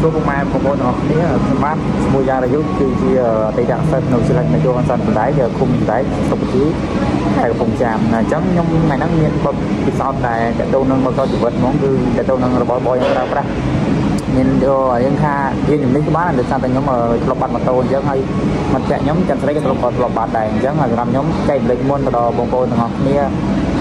ជួបពុកម៉ែបងប្អូនទាំងអស់គ្នាសម្រាប់មួយយ៉ាងរយុគឺជាអតីតសិស្សនៅសិលឹកនយោបាយសន្តិដែរគឺគុំដែរសុខជីខេត្តកំពង់ចាមអញ្ចឹងខ្ញុំថ្ងៃហ្នឹងមានបទពិសោធន៍ដែរតទៅនឹងមកជីវិតហ្មងគឺតទៅនឹងរបស់បងយើងប្រើប្រាស់មានយើងថាយើងជំនាញបានដោយសារតែខ្ញុំធ្លាប់បាត់ម៉ូតូអញ្ចឹងហើយមិត្តភក្តិខ្ញុំចាំស្រីក៏ធ្លាប់បាត់ដែរអញ្ចឹងសម្រាប់ខ្ញុំចែកម្លេចមុនទៅដល់បងប្អូនទាំងអស់គ្នា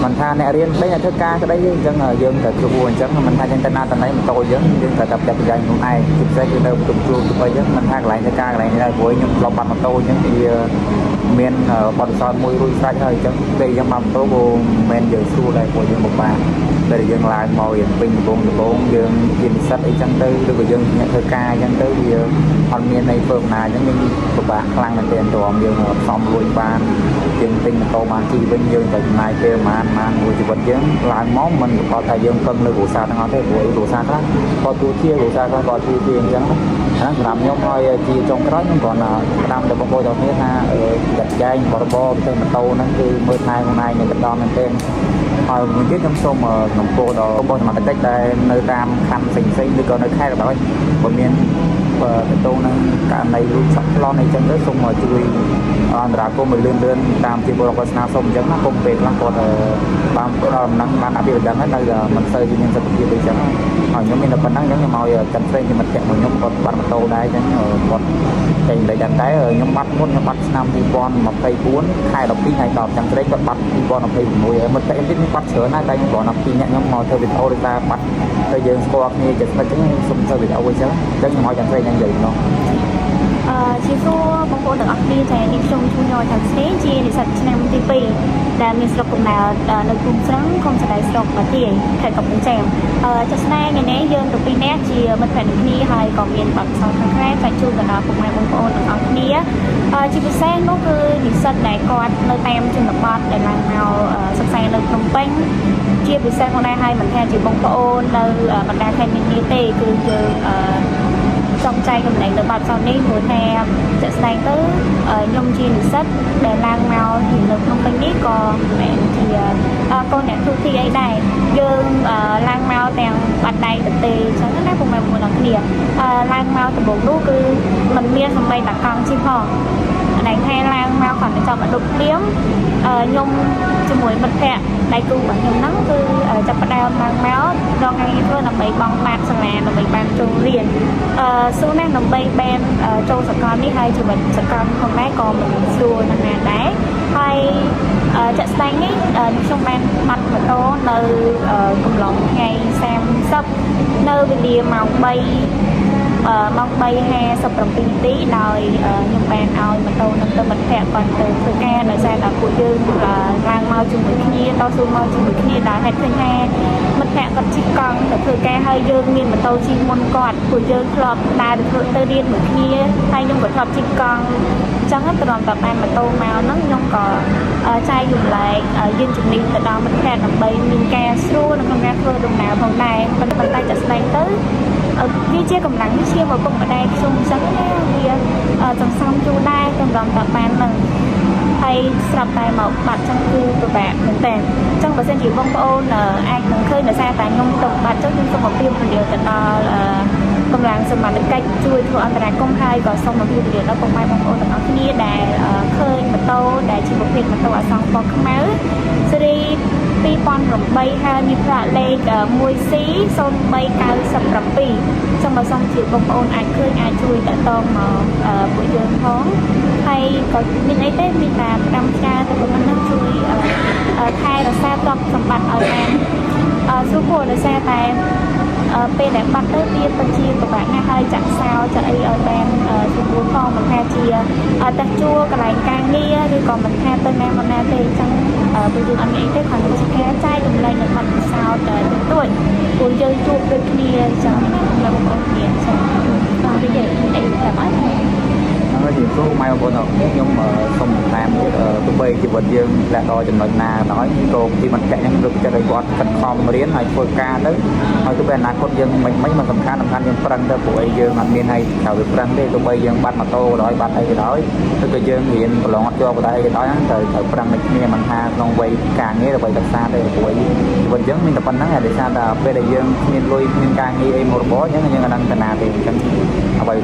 មិនថាអ្នករៀនក្តីអ្នកធ្វើការក្តីអញ្ចឹងយើងត្រូវគ្រូអញ្ចឹងមិនថាយើងទៅណាទៅណីម៉ូតូយើងត្រូវតែប្រយ័ត្នខ្លួនឯងពិសេសគឺនៅទំជួលទៅអីអញ្ចឹងមិនថាកន្លែងធ្វើការកន្លែងនេះដែរព្រោះខ្ញុំធ្លាប់បាត់ម៉ូតូអញ្ចឹងវាមានបទពិសោធន៍មួយរួចស្រេចហើយអញ្ចឹងពេលយើងបាត់ម៉ូតូក៏មិនមែនយើងស្រួលដែរព្រោះយើងពិបាកពេលយើងឡើងមករៀនពេញដំបងយើងជានិស្សិតអីចឹងទៅឬក៏យើងអ្នកធ្វើការអញ្ចឹងទៅវាអត់មានន័យធ្វើដំណើរអញ្ចឹងយើងពិបាកខ្លាំងមែនទែនព្រមយើងសំលួចបានយើងទិញម៉ូតូបានជិះវិញយើងត្រូវចំណាយពេលប្រហែលមួយជីវិតយើងឡើងមកមិនប្រកបថាយើងពឹងលើគ្រួសារទាំងអស់ទេព្រោះគ្រួសារខ្លះគាត់ទូទាគ្រួសារខ្លះគាត់ទូទាអញ្ចឹងអាហ្នឹងសម្រាប់ខ្ញុំហើយជាចុងក្រោយខ្ញុំគ្រាន់តែផ្ដាំដល់បងប្អូនទាំងគ្នាថាចាត់ចែងបរិបទពិសេសម៉ូតូហ្នឹងគឺមើលថែខ្លួនឯងនៅកណ្ដាលមែនទែនហើយមួយទៀតខ្ញុំសូមក្នុងពោលដល់បងប្អូនសមាជិកដែលនៅតាមខណ្ឌផ្សេងៗឬក៏នៅខេត្តក៏ដោយបើមានតទៅនឹងករណីលួចឆក់ប្លន់អីចឹងទៅសូមជួយអន្តរាគមន៍ឲ្យលឿនតាមជាពលរដ្ឋស្នើសុំអញ្ចឹងណាគុំពេលខ្លះគាត់បានដំណឹងបានអភិវឌ្ឍហ្នឹងនៅមិនសូវមានសិទ្ធិភាពអីចឹងហើយខ្ញុំមានតែប៉ុណ្ណឹងអញ្ចឹងខ្ញុំឲ្យកាន់ផ្សេងជាមិត្តភក្តិរបស់ខ្ញុំគាត់បាត់ម៉ូតូដែរអញ្ចឹងគាត់ចេញលេខដែរតែខ្ញុំបាត់មុនខ្ញុំបាត់ឆ្នាំ2024ខែ12ថ្ងៃ10ចាំស្រីគាត់បាត់2026ហើយមិត្តភក្តិខ្ញុំទៀតបាត់ច្រើនណាស់តែខ្ញុំគ្រាន់តែពីរនាក់ខ្ញុំមកធ្វើវីដេអូដោយសារបាត់ទៅយើងស្គាល់គ្នាចិត្តស្និទ្ធអញ្ចឹងសូមធ្វើវីដេអូអញ្ចឹងខ្ញុំឲ្យចាំស្រីហ្នឹងនិយាយនោះជាសួរបងប្អូនទាំងអស់គ្នាចា៎នេះខ្ញុំឈ្មោះញយថាស្រីជានិស្សិតឆ្នាំទី2ដែលមានស្រុកកំណើតនៅភូមិស្រឹងឃុំសដៅស្រុកបាទាយខេត្តកំពង់ចាមចាស់ស្នេហ៍ថ្ងៃនេះយើងទាំងពីរនាក់ជាមិត្តភក្តិគ្នាហើយក៏មានបទពិសោធន៍ខាងក្រៅចែកជូនទៅដល់ពុកម៉ែបងប្អូនទាំងអស់គ្នាជាពិសេសនោះគឺនិស្សិតដែលគាត់នៅតាមជនបទដែលឡើងមកសិក្សានៅភ្នំពេញជាពិសេសផងដែរហើយមិនថាជាបងប្អូននៅបណ្ដាខេត្តនានាទេគឺយើងចង់ចែកកំណែងនៅបាត់សោនេះព្រោះថាជាក់ស្ដែងទៅខ្ញុំជានិស្សិតដែលឡើងមកទីនៅក្នុងពេញនេះក៏មិនមែនជាកូនអ្នកទូទីអីដែរយើងឡើងមកទាំងបាត់ដៃទៅទេអញ្ចឹងណាពុកម៉ែបងប្អូនទាំងគ្នាឡើងមកដំបូងនោះគឺมันមានសម្បីតាកង់ជិះផងដែលថាឡើងមកគាត់ទៅចាប់អដុកព្រាមខ្ញុំជាមួយមិត្តភក្តិដៃគូរបស់ខ្ញុំហ្នឹងគឺចាប់ផ្ដើមឡើងមករកការងារធ្វើដើម្បីបង់បាតសាលាដើម្បីបានចូលរៀនសួរណាស់ដើម្បីបានចូលសកលនេះហើយជីវិតសកលផងដែរក៏មិនស្រួលណាស់ណាដែរហើយចាក់ស្ដែងនេះខ្ញុំបានបាត់ម៉ូតូនៅកំឡុងថ្ងៃ30នៅវេលាម៉ោង3ម៉ោង3:57នាទីដោយខ្ញុំបានឲ្យម៉ូតូនឹងទៅមិត្តភក្តិគាត់ទៅធ្វើការដោយសារតែពួកយើងឡើងមកជាមួយគ្នាតស៊ូមកជាមួយគ្នាដែលហេតុឃើញថាមិត្តភក្តិគាត់ជិះកង់ទៅធ្វើការហើយយើងមានម៉ូតូជិះមុនគាត់ពួកយើងធ្លាប់ដើរទៅរៀនមួយគ្នាហើយខ្ញុំក៏ធ្លាប់ជិះកង់អញ្ចឹងត្រង់តែបានម៉ូតូមកហ្នឹងខ្ញុំក៏ចែករំលែកយើងជំនាញទៅដល់មិត្តភក្តិដើម្បីមានការស្រួលនៅក្នុងការធ្វើដំណើរផងដែរប៉ុន្តែចាក់ស្ដែងទៅវាជាកម្លាំងវិជាមកពុកម្ដាយខ្ញុំអញ្ចឹងណាវាសន្សំជូរដែរតម្រង់តបាននឹងហើយស្រាប់តែមកបាត់ចឹងគឺពិបាកមែនតើអញ្ចឹងបើសិនជាបងប្អូនអាចនឹងឃើញដោយសារតែខ្ញុំទៅបាត់ចឹងខ្ញុំសូមអំពាវនាវទៅដល់កម្លាំងសមត្ថកិច្ចជួយធ្វើអន្តរាគមន៍ហើយក៏សូមអំពាវនាវដល់ពុកម៉ែបងប្អូនទាំងអស់គ្នាដែលឃើញម៉ូតូដែលជាប្រភេទម៉ូតូអសង្ខពណ៌ខ្មៅស៊េរី2008ហើយមានប្រាក់លេខ 1C0397 សូមជាបងប្អូនអាចឃើញអាចជួយតាក់ទងមកពួកយើងផងហើយក៏មានអីទេមានតែផ្ដាំផ្ញើទៅប៉ុណ្ណឹងជួយថែរក្សាទ្រព្យសម្បត្តិឲ្យបានស្រួលព្រោះដោយសារតែពេលដែលបាត់ទៅវាពិតជាពិបាកណាស់ហើយចាក់សោចាក់អីឲ្យបានស្រួលផងមិនថាជាតែជួកន្លែងការងារឬក៏មិនថាទៅណាមកណាទេអញ្ចឹងពួកយើងអត់មានអីទេគ្រាន់តែជាការចែករំលែកនៅបទពិសោធន៍តិចតួចពួកយើងជួបដូចគ្នាអញ្ចឹងណាបងប្អូនគ្នាអញ្ចឹងបាទនិយាយអីប្រាប់អត់ហើយជាគ្រូម៉ែបងប្អូនខ្ញុំសូមបន្ថែមទៀតទោះបីជីវិតយើងលាក់ដល់ចំណុចណាក៏ដោយក៏ពីមិត្តភក្តិខ្ញុំលើកចិត្តឲ្យគាត់ខិតខំរៀនហើយធ្វើការទៅហើយទោះបីអនាគតយើងមិនសំខាន់យើងប្រឹងទៅព្រោះអីយើងអត់មានឲ្យត្រូវវាប្រឹងទេទោះបីយើងបាត់ម៉ូតូក៏ដោយបាត់អីក៏ដោយឬក៏យើងរៀនប្រឡងអត់ជាប់ក៏ដោយអីក៏ដោយហ្នឹងត្រូវប្រឹងដូចគ្នាមិនថាក្នុងវ័យការងារដើម្បីសិក្សាទេព្រោះជីវិតយើងមានតែប៉ុណ្្នឹងហើយដោយសារតែពេលដែលយើងគ្មានលុយគ្មានការងារអីមករបរអញ្ចឹងយើងអត់ដឹងទៅណាទេអញ្ចឹង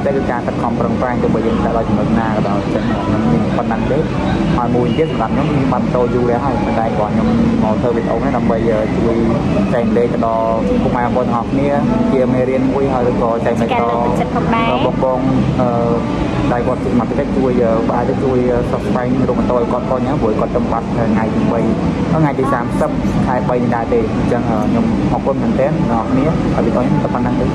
តែគឺការខិតខំប្រឹងប្រែងទៅបើយើងតែដល់ចំណុចណាក៏ដោយចឹងខ្ញុំមានប៉ុណ្ណឹងទេហើយមួយទៀតសម្រាប់ខ្ញុំខ្ញុំបានតូយូរហើយប៉ុន្តែគាត់ខ្ញុំមកធ្វើវីដេអូនេះដើម្បីជួយចែកលេខទៅដល់ពុកម៉ែបងប្អូនទាំងអស់គ្នាជាមេរៀនមួយហើយក៏ចែកលេខដល់បងដៃគាត់មកតិចជួយបាយទៅជួយ subscribe រកម៉ូតូឲ្យគាត់ផងណាព្រោះគាត់ទៅបាត់ថ្ងៃទី3ថ្ងៃទី30ខែ3នេះដែរទេអញ្ចឹងខ្ញុំអរគុណមែនទែនដល់អ្នកគ្នាហើយវីដេអូនេះតែប៉ុណ្្នឹងទេ